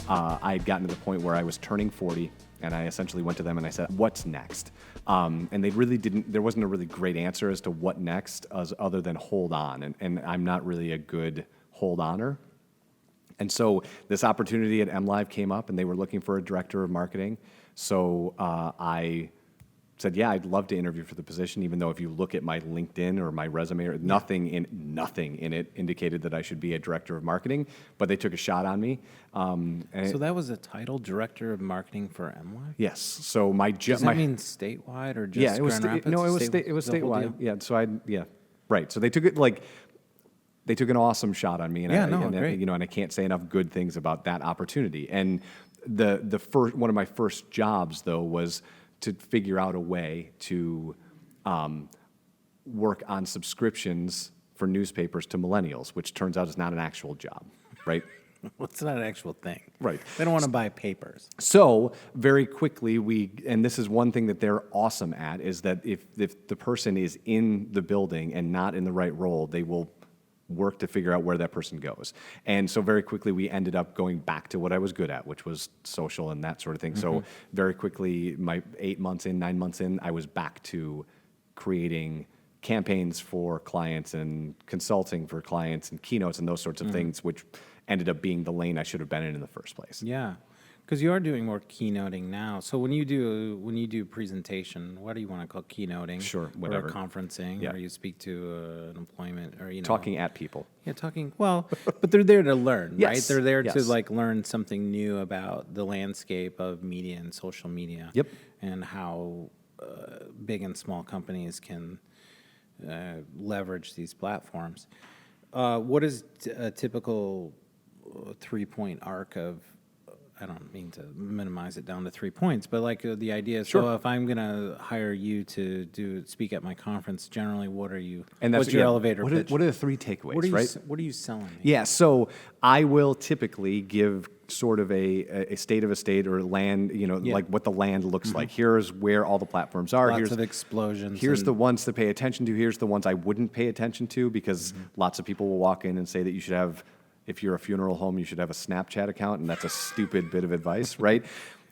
I had gotten to the point where I was turning 40, and I essentially went to them and I said, what's next? And they really there wasn't a really great answer as to what next other than hold on. And I'm not really a good hold oner. And so this opportunity at MLive came up, and they were looking for a director of marketing. So I said, yeah, I'd love to interview for the position, even though if you look at my LinkedIn or my resume, or nothing in it indicated that I should be a director of marketing, but they took a shot on me. So that was a title, director of marketing for MLive? Yes. So Does that mean statewide or just Grand Rapids? No, it was statewide. Yeah. So right. So they took it they took an awesome shot on me, and great. And I can't say enough good things about that opportunity. And the first one of my first jobs though was to figure out a way to work on subscriptions for newspapers to millennials, which turns out is not an actual job, right? Well, it's not an actual thing. Right. They don't want to buy papers. So very quickly and this is one thing that they're awesome at, is that if the person is in the building and not in the right role, they will work to figure out where that person goes. And so very quickly we ended up going back to what I was good at, which was social and that sort of thing. Mm-hmm. So very quickly, 9 months in, I was back to creating campaigns for clients and consulting for clients and keynotes and those sorts of things, which ended up being the lane I should have been in the first place. Yeah. Because you are doing more keynoting now. So when you do presentation, what do you want to call keynoting? Sure, whatever. Or conferencing, Yeah. or you speak to an employment, or Talking at people. Yeah, talking. Well, but they're there to learn, Yes, right? They're there to yes. learn something new about the landscape of media and social media. Yep. And how big and small companies can leverage these platforms. What is a typical 3-point arc of? I don't mean to minimize it down to 3 points, but the idea is, Sure. so if I'm going to hire you to speak at my conference, generally, what are you? And what's your elevator pitch? What are the 3 takeaways, right? What are you selling me? Yeah, so I will typically give sort of a state of a state or land, like what the land looks like. Here's where all the platforms are. Lots of explosions. Here's the ones to pay attention to. Here's the ones I wouldn't pay attention to, because lots of people will walk in and say that you should have, if you're a funeral home, you should have a Snapchat account, and that's a stupid bit of advice, right?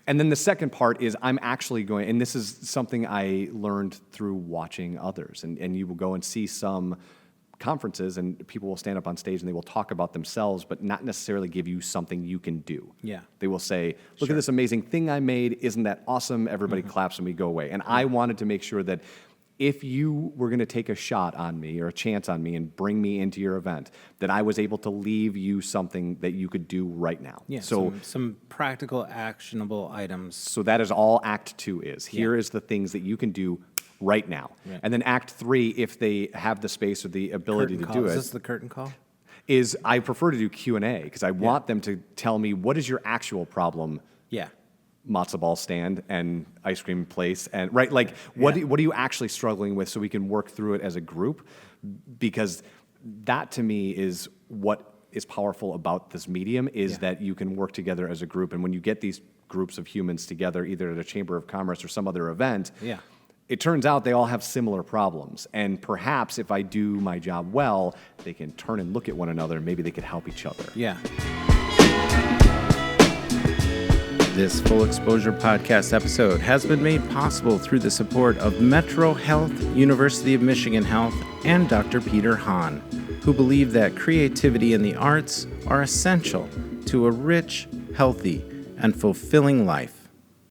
And then the second part is I'm actually going, and this is something I learned through watching others, and you will go and see some conferences and people will stand up on stage and they will talk about themselves, but not necessarily give you something you can do. Yeah. They will say, look at this amazing thing I made. Isn't that awesome? Everybody claps and we go away. And I wanted to make sure that if you were going to take a shot on me or a chance on me and bring me into your event, that I was able to leave you something that you could do right now. Yeah, so some practical, actionable items. So that is all Act 2 is. Here is the things that you can do right now. Right. And then Act 3, if they have the space or the ability to do it. Is this the curtain call? Is I prefer to do Q&A because I want them to tell me, what is your actual problem? Yeah. Matzo ball stand and ice cream place, and right, like what are you actually struggling with, so we can work through it as a group, because that to me is what is powerful about this medium, is that you can work together as a group. And when you get these groups of humans together, either at a Chamber of Commerce or some other event, it turns out they all have similar problems. And perhaps if I do my job well, they can turn and look at one another and maybe they could help each other. Yeah. This Full Exposure podcast episode has been made possible through the support of Metro Health, University of Michigan Health, and Dr. Peter Hahn, who believe that creativity and the arts are essential to a rich, healthy, and fulfilling life.